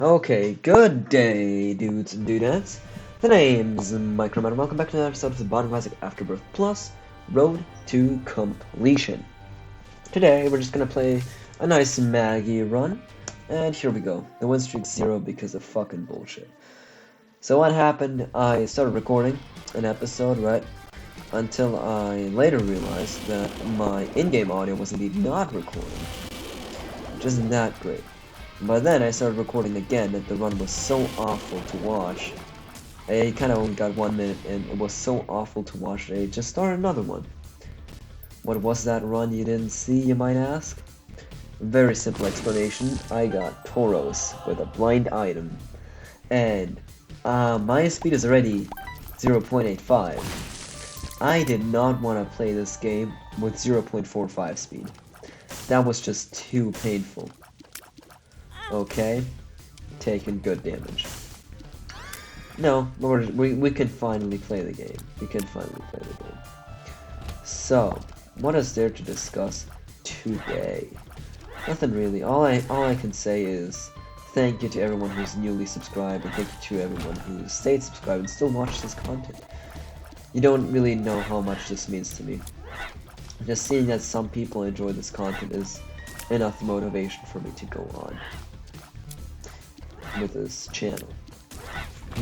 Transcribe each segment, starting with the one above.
Okay, good day, dudes and dudettes. The name's Microman, and welcome back to another episode of the bottom of Isaac Afterbirth Plus Road to Completion. Today, we're just gonna play a nice Maggie run, and here we go. The win streak's 0 because of fucking bullshit. So what happened, I started recording an episode, right, until I later realized that my in-game audio was indeed not recording, which isn't that great. But then I started recording again, and the run was so awful to watch. I kind of only got 1 minute, and it was so awful to watch that I just started another one. What was that run you didn't see, you might ask? Very simple explanation. I got Tauros with a blind item, and my speed is already 0.85. I did not want to play this game with 0.45 speed. That was just too painful. Okay, taking good damage. No, we can finally play the game. We can finally play the game. So, what is there to discuss today? Nothing really. All I can say is thank you to everyone who's newly subscribed, and thank you to everyone who stayed subscribed and still watches this content. You don't really know how much this means to me. Just seeing that some people enjoy this content is enough motivation for me to go on with this channel.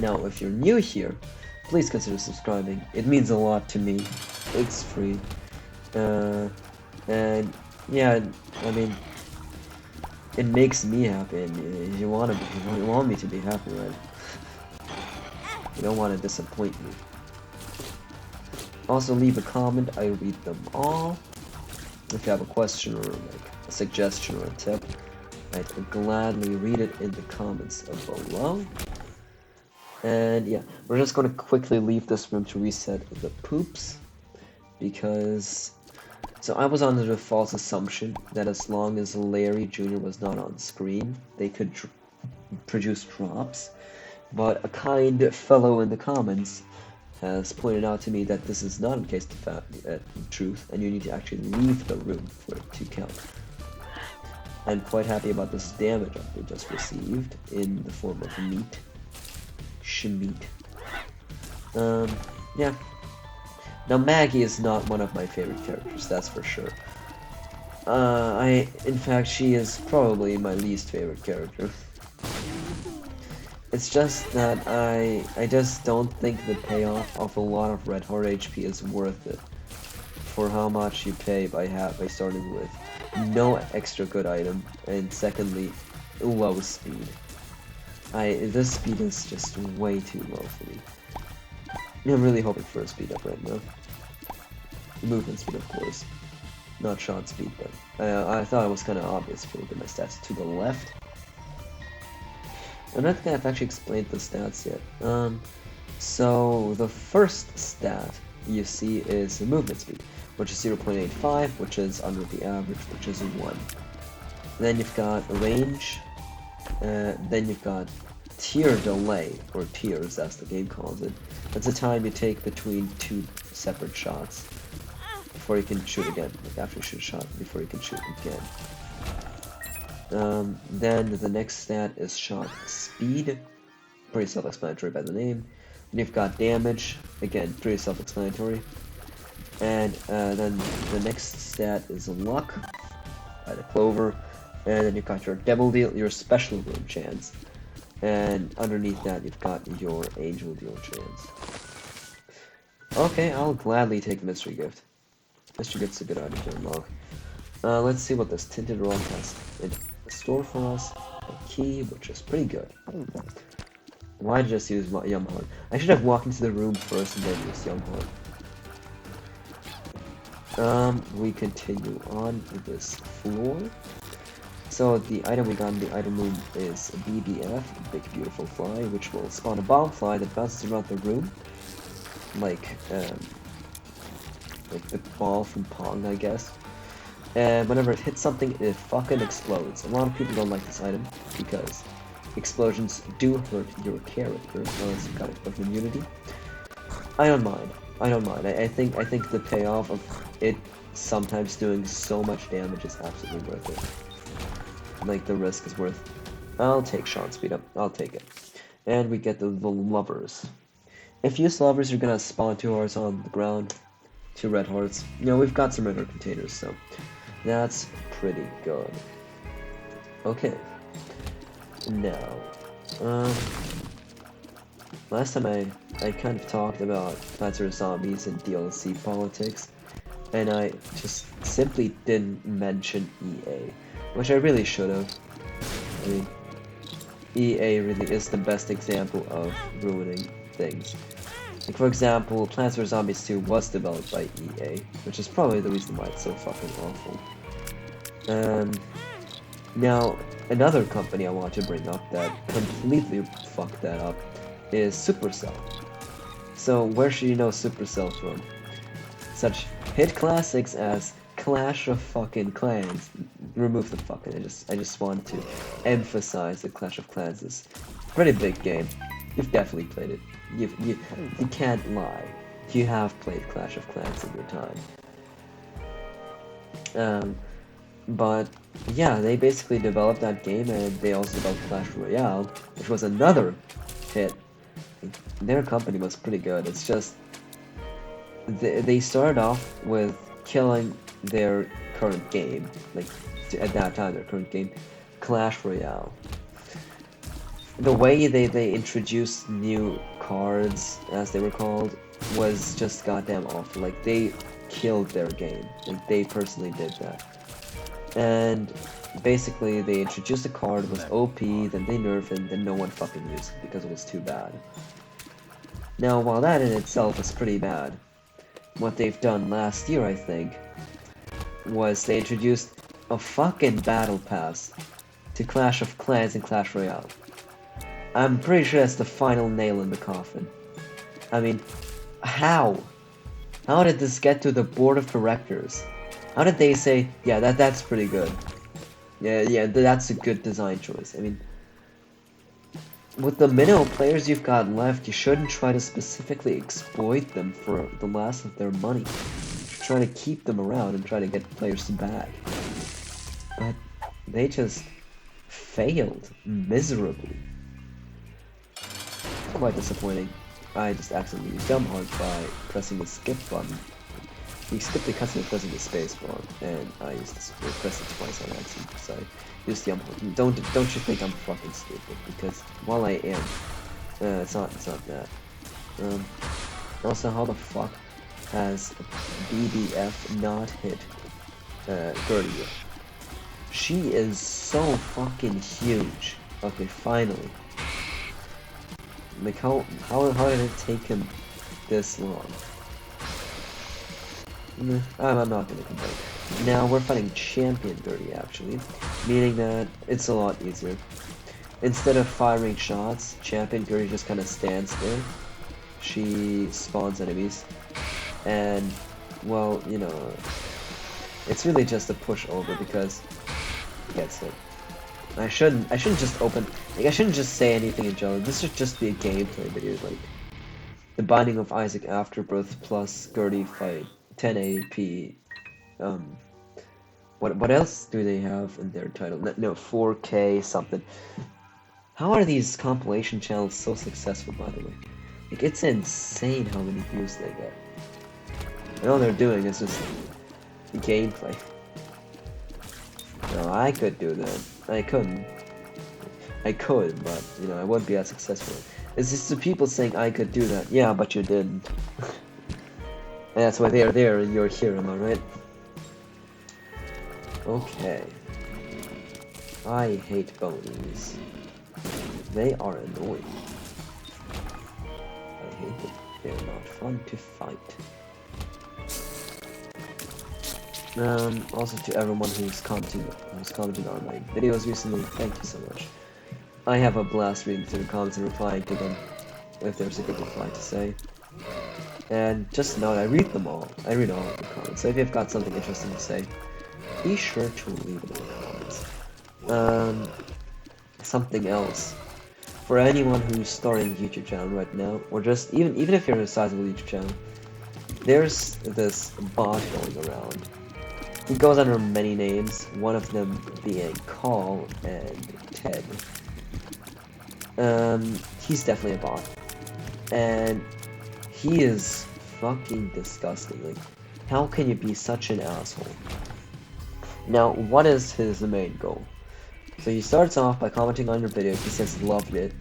Now, if you're new here, please consider subscribing. It means a lot to me. It's free. And yeah, I mean, it makes me happy, and you want me to be happy, right? You don't want to disappoint me. Also, leave a comment. I read them all. If you have a question or like a suggestion or a tip, I'd gladly read it in the comments below. And yeah, we're just going to quickly leave this room to reset the poops, because so I was under the false assumption that as long as Larry Jr. was not on screen, they could produce drops, but a kind fellow in the comments has pointed out to me that this is not the case to truth, and you need to actually leave the room for it to count. I'm quite happy about this damage I just received in the form of meat. Shmeat. Yeah. Now Maggie is not one of my favorite characters, that's for sure. In fact, she is probably my least favorite character. It's just that I just don't think the payoff of a lot of red heart HP is worth it for how much you pay by starting with no extra good item, and secondly, low speed. This speed is just way too low for me. I'm really hoping for a speed up right now. Movement speed, of course. Not shot speed, but I thought it was kind of obvious if you look at my stats to the left. I don't think I've actually explained the stats yet. So the first stat you see is the movement speed, which is 0.85, which is under the average, which is 1. Then you've got range, then you've got tier delay, or tiers as the game calls it. That's the time you take between two separate shots before you can shoot again, like after you shoot a shot, before you can shoot again. Then the next stat is shot speed, pretty self-explanatory by the name. Then you've got damage, again, pretty self-explanatory. And then the next stat is luck, by the clover. And then you've got your devil deal, your special room chance. And underneath that, you've got your angel deal chance. Okay, I'll gladly take the mystery gift. Mystery gift's a good item to unlock. Let's see what this tinted rock has in store for us. A key, which is pretty good. Why did I just use Yum Heart? I should have walked into the room first and then used Yum Heart. We continue on this floor. So the item we got in the item room is a BBF, a Big Beautiful Fly, which will spawn a bomb fly that bounces around the room, like the ball from Pong, I guess. And whenever it hits something, it fucking explodes. A lot of people don't like this item because explosions do hurt your character unless you've got explosion immunity. I don't mind. I think the payoff of it sometimes doing so much damage is absolutely worth it. Like, the risk is worth I'll take Sean speed up. I'll take it. And we get the lovers. If you use lovers, you're gonna spawn 2 hearts on the ground. 2 red hearts. You know, we've got some regular containers, so that's pretty good. Okay. Now, last time I kind of talked about Plants vs. Zombies and DLC politics, and I just simply didn't mention EA, which I really should have. I mean, EA really is the best example of ruining things. Like, for example, Plants vs. Zombies 2 was developed by EA, which is probably the reason why it's so fucking awful. Now, another company I want to bring up that completely fucked that up is Supercell. So, where should you know Supercell from? Such hit classics as Clash of fucking Clans. Remove the fucking. I just want to emphasize that Clash of Clans is a pretty big game. You've definitely played it. You can't lie. You have played Clash of Clans in your time. But yeah, they basically developed that game, and they also developed Clash Royale, which was another hit. Their company was pretty good. It's just they started off with killing their current game, like at that time their current game, Clash Royale. The way they introduced new cards, as they were called, was just goddamn awful. Like, they killed their game. Like, they personally did that. And basically, they introduced a card, it was OP, then they nerfed it, and then no one fucking used it because it was too bad. Now, while that in itself is pretty bad, what they've done last year, I think, was they introduced a fucking battle pass to Clash of Clans and Clash Royale. I'm pretty sure that's the final nail in the coffin. I mean, how? How did this get to the board of directors? How did they say, yeah, that's pretty good. Yeah, that's a good design choice. I mean, with the minimal players you've got left, you shouldn't try to specifically exploit them for the last of their money. Try to keep them around and try to get players to bag. But they just failed miserably. Quite disappointing. I just accidentally used jump hard by pressing the skip button. You skip the cutscene by pressing the space bar, and I used to press it twice on accident, so I used jump hard. Don't you think I'm fucking stupid, because while I am, it's not that. Also, how the fuck has BBF not hit Gertie yet? She is so fucking huge. Okay, finally. Like, how did it take him this long? I'm not gonna complain. Now we're fighting Champion Gertie, actually, meaning that it's a lot easier. Instead of firing shots, Champion Gertie just kind of stands there. She spawns enemies, and, well, you know, it's really just a push over because it gets hit. I shouldn't just I shouldn't just say anything in general. This should just be a gameplay video, like the Binding of Isaac Afterbirth plus Gertie fight 10 AP. What else do they have in their title? No, 4K something. How are these compilation channels so successful, by the way? Like, it's insane how many views they get. And all they're doing is just gameplay. No, I could do that. I couldn't. I could, but, you know, I wouldn't be as successful. It's just the people saying I could do that. Yeah, but you didn't. And that's why they are there and you're here, am I right? Okay. I hate bonies. They are annoying. I hate them. They're not fun to fight. Also to everyone who's commented on my videos recently, thank you so much. I have a blast reading through the comments and replying to them, if there's a good reply to say. And just note, I read them all. I read all of the comments, so if you've got something interesting to say, be sure to leave it in the comments. Something else. For anyone who's starting a YouTube channel right now, or just, even if you're a sizable YouTube channel, there's this bot going around. He goes under many names, one of them being Call and Ted. He's definitely a bot. And he is fucking disgusting. Like, how can you be such an asshole? Now, what is his main goal? So he starts off by commenting on your video. He says loved it,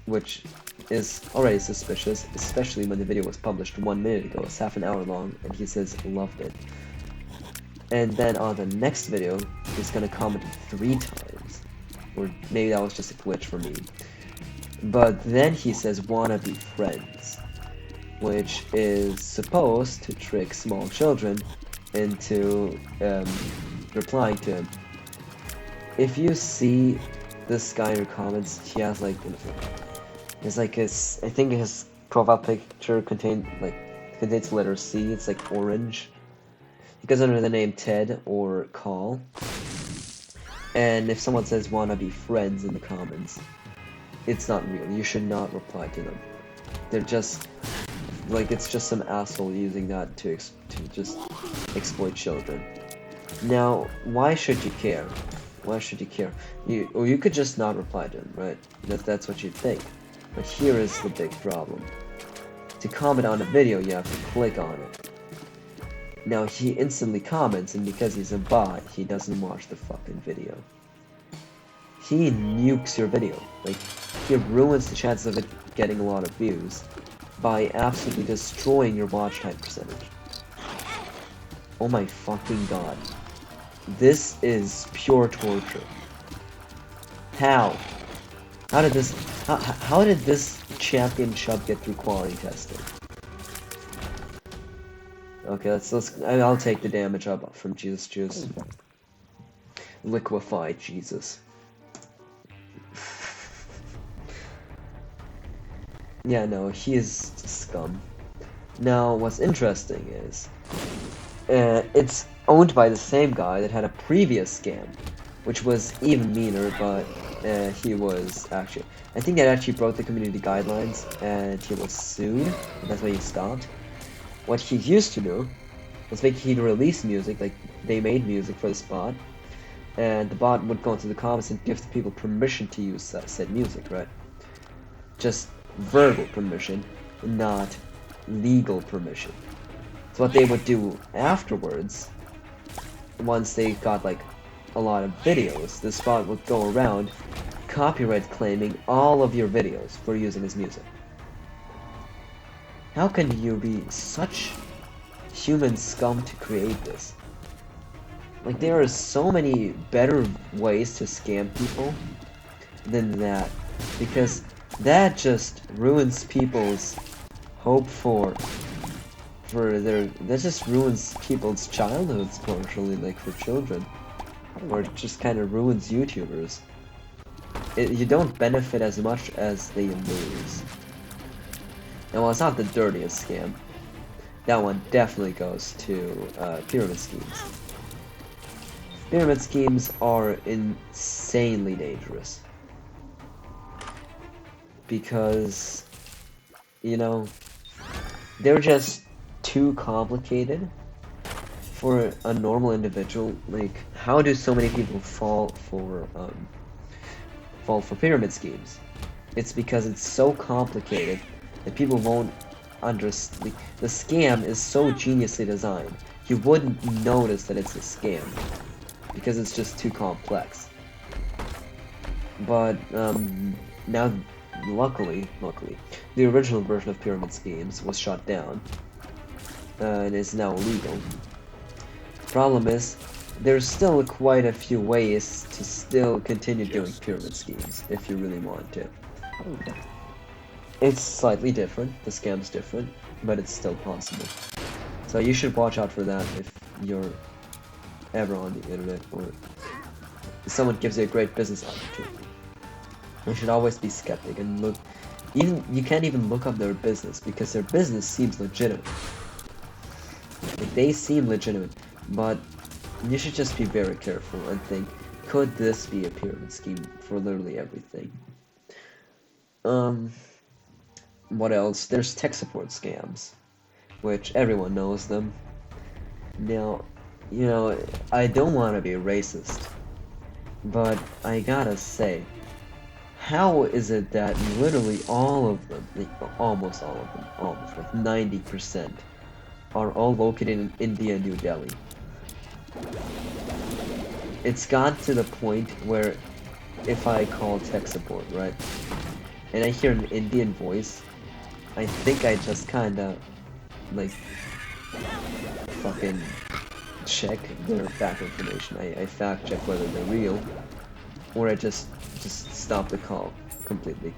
which is already suspicious, especially when the video was published 1 minute ago. It's half an hour long, and he says loved it. And then on the next video, he's gonna comment 3 times. Or maybe that was just a glitch for me. But then he says wanna be friends, which is supposed to trick small children into replying to him. If you see this guy in your comments, he has like, it's like his, I think his profile picture contains letter C. It's like orange. He goes under the name Ted or Call. And if someone says wanna be friends in the comments, it's not real. You should not reply to them. They're just like, it's just some asshole using that to just exploit children. Now, why should you care? Why should you care? You could just not reply to him, right? That's what you'd think. But here is the big problem. To comment on a video, you have to click on it. Now, he instantly comments, and because he's a bot, he doesn't watch the fucking video. He nukes your video. Like, he ruins the chances of it getting a lot of views by absolutely destroying your watch time percentage. Oh my fucking god. This is pure torture. How? How did this championship get through quality testing? Okay, I'll take the damage up from Jesus Juice. Liquefied Jesus. Yeah, no, he is scum. Now, what's interesting is, it's owned by the same guy that had a previous scam, which was even meaner, but he was actually, I think that actually broke the community guidelines, and he was sued, and that's why he stopped. What he used to do was he'd release music, like they made music for this bot, and the bot would go into the comments and give the people permission to use said music, right? Just verbal permission, not legal permission. So what they would do afterwards, once they got like a lot of videos, this bot would go around copyright claiming all of your videos for using his music. How can you be such human scum to create this? Like, there are so many better ways to scam people than that, because that just ruins people's hope that just ruins people's childhoods partially, like for children, or it just kind of ruins YouTubers. You don't benefit as much as they lose. Now, while it's not the dirtiest scam, that one definitely goes to pyramid schemes. Pyramid schemes are insanely dangerous. Because, you know, they're just too complicated for a normal individual. Like, how do so many people fall for pyramid schemes? It's because it's so complicated that people won't understand. The scam is so geniusly designed, you wouldn't notice that it's a scam because it's just too complex. But now, luckily, the original version of pyramid schemes was shut down and is now illegal. Problem is, there's still quite a few ways to still continue doing pyramid schemes if you really want to. It's slightly different, the scam's different, but it's still possible. So you should watch out for that if you're ever on the internet, or if someone gives you a great business opportunity. You should always be skeptic and look. You can't even look up their business because their business seems legitimate. Like, they seem legitimate, but you should just be very careful and think, could this be a pyramid scheme for literally everything? What else? There's tech support scams, which everyone knows them. Now, you know, I don't want to be racist, but I gotta say, How is it that literally all of them, like almost all of them, almost like 90%, are all located in India and New Delhi? It's got to the point where if I call tech support, right, and I hear an Indian voice, I think I just kinda, like, fucking check their back information. I fact check whether they're real, or I just stop the call completely.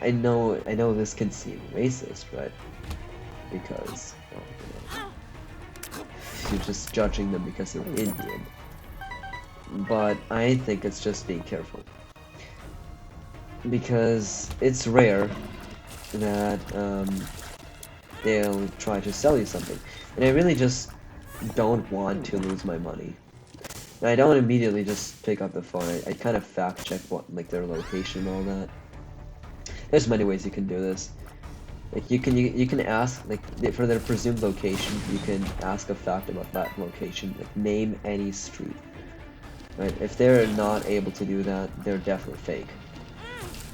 I know this can seem racist, right? Because, well, you know, you're just judging them because they're Indian. But I think it's just being careful. Because it's rare that they'll try to sell you something. And I really just don't want to lose my money. And I don't immediately just pick up the phone. I kind of fact check what, like, their location and all that. There's many ways you can do this. Like you can ask, like, for their presumed location, you can ask a fact about that location. Like, name any street. Right? If they're not able to do that, they're definitely fake.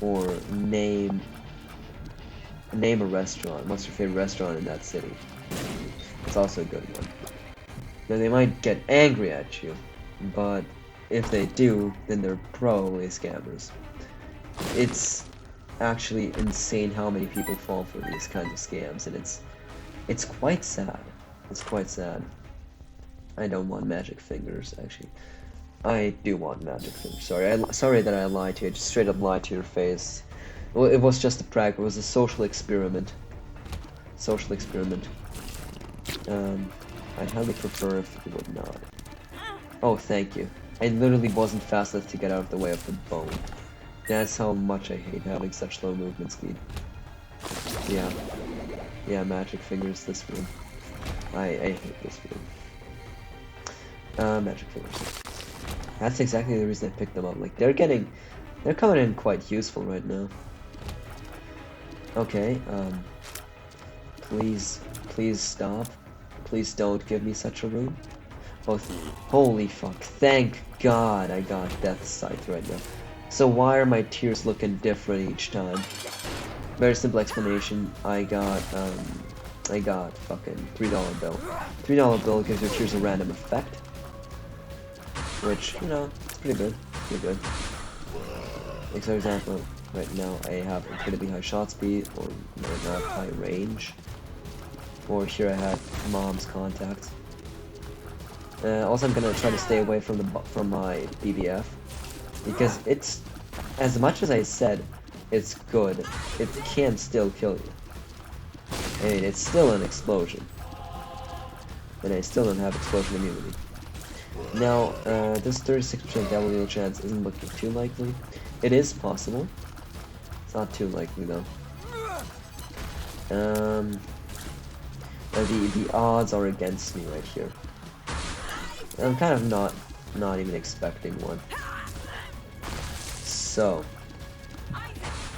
Or name a restaurant. What's your favorite restaurant in that city? It's also a good one. Now they might get angry at you, but if they do, then they're probably scammers. It's actually insane how many people fall for these kinds of scams, and it's quite sad. It's quite sad. I don't want magic fingers, actually. I do want magic fingers. Sorry that I lied to you. I just straight up lied to your face. Well, it was just a prank. It was a social experiment. Social experiment. I'd highly prefer if you would not. Oh, thank you. I literally wasn't fast enough to get out of the way of the bone. That's how much I hate having such low movement speed. Yeah. Yeah, magic fingers, this room. I hate this room. Magic fingers. That's exactly the reason I picked them up. Like, they're coming in quite useful right now. Okay, please stop. Please don't give me such a room. Oh, holy fuck. Thank God I got Death's Sight right now. So why are my tears looking different each time? Very simple explanation. I got fucking $3 bill. $3 bill gives your tears a random effect. Which, you know, it's pretty good. Pretty good. Like, for example, right now I have incredibly high shot speed, or not high range. Or here I have mom's contacts. Also, I'm gonna try to stay away from my BBF, because it's, as much as I said it's good, it can still kill you. I mean, it's still an explosion, and I still don't have explosion immunity. Now, this 36% double deal chance isn't looking too likely. It is possible. It's not too likely though. The odds are against me right here. I'm kind of not even expecting one. So,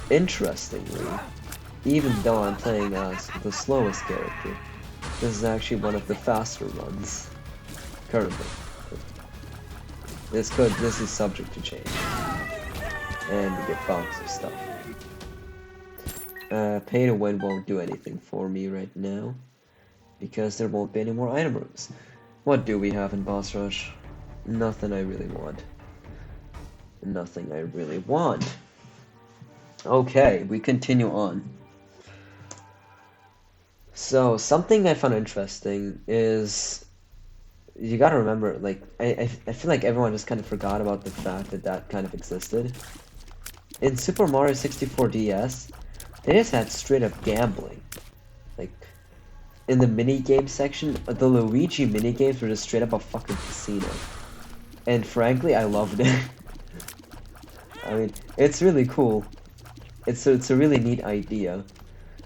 interestingly, even though I'm playing as the slowest character, this is actually one of the faster runs currently. This is subject to change, and you get bugs and stuff. Pay to win won't do anything for me right now, because there won't be any more item rooms. What do we have in Boss Rush? Nothing I really want. Nothing I really want. Okay, we continue on. So, something I found interesting is, you gotta remember, like, I feel like everyone just kind of forgot about the fact that that kind of existed. In Super Mario 64 DS, they just had straight up gambling. Like, in the minigame section, the Luigi minigames were just straight up a fucking casino. And frankly, I loved it. I mean, it's really cool. It's a really neat idea.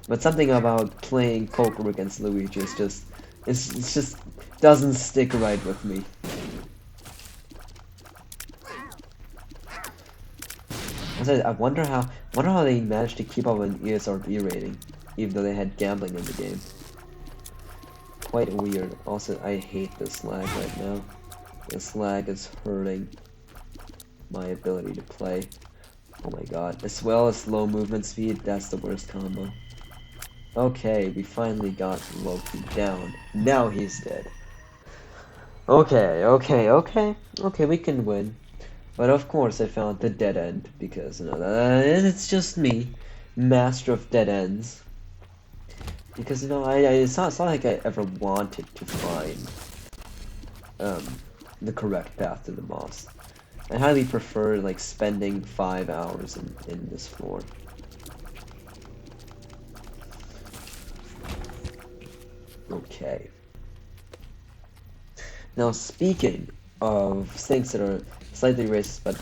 But something about playing poker against Luigi is just, it's just doesn't stick right with me. I wonder how they managed to keep up an ESRB rating, even though they had gambling in the game. Quite weird. Also, I hate this lag right now. This lag is hurting my ability to play. Oh my god. As well as low movement speed, that's the worst combo. Okay, we finally got Loki down. Now he's dead. Okay, we can win. But of course I found the dead end, because, you know, it's just me, master of dead ends. Because, you know, it's not like I ever wanted to find, the correct path to the boss. I highly prefer, like, spending 5 hours in this floor. Okay. Now, speaking of things that are slightly racist, but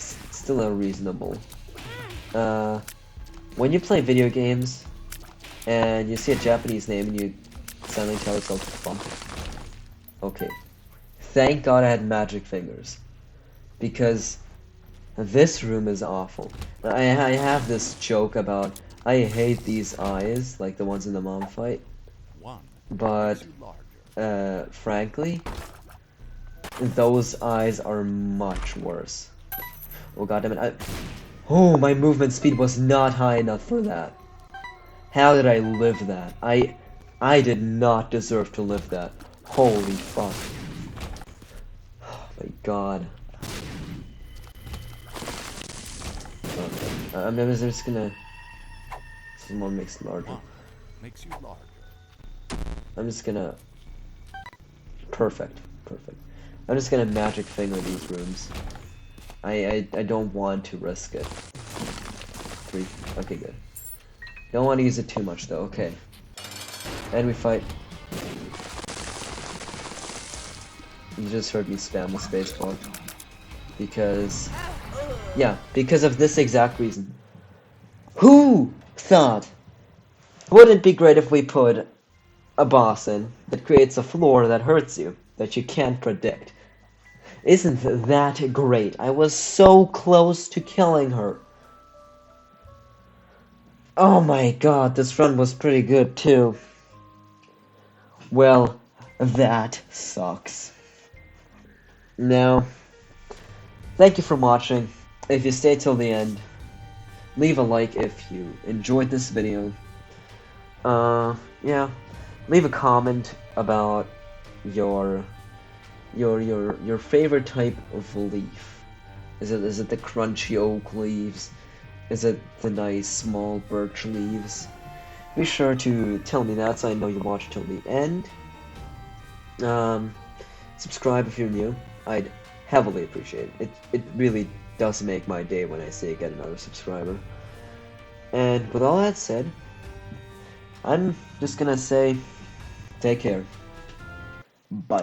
still unreasonable. When you play video games, and you see a Japanese name, and you suddenly tell yourself, fuck. Okay. Thank God I had magic fingers. Because this room is awful. I have this joke about, I hate these eyes, like the ones in the mom fight. But, frankly, those eyes are much worse. Oh goddammit, oh, my movement speed was not high enough for that. How did I live that? I did not deserve to live that. Holy fuck. Oh my god. Okay. I'm just gonna... Someone makes it larger. Makes you larger. I'm just gonna... Perfect. I'm just gonna magic finger these rooms. I don't want to risk it. 3. Okay, good. Don't want to use it too much though, okay. And we fight. You just heard me spam the spacebar. Because... Yeah, because of this exact reason. Who thought? Wouldn't it be great if we put a boss in that creates a floor that hurts you, that you can't predict? Isn't that great? I was so close to killing her. Oh my god, this run was pretty good too. Well, that sucks. Now, thank you for watching. If you stay till the end, leave a like if you enjoyed this video. Yeah, leave a comment about your favorite type of leaf. Is it the crunchy oak leaves? Is it the nice small birch leaves? Be sure to tell me that so I know you watched till the end. Subscribe if you're new. I'd heavily appreciate it. It really does make my day when I see I get another subscriber. And with all that said, I'm just gonna say, take care. Bye.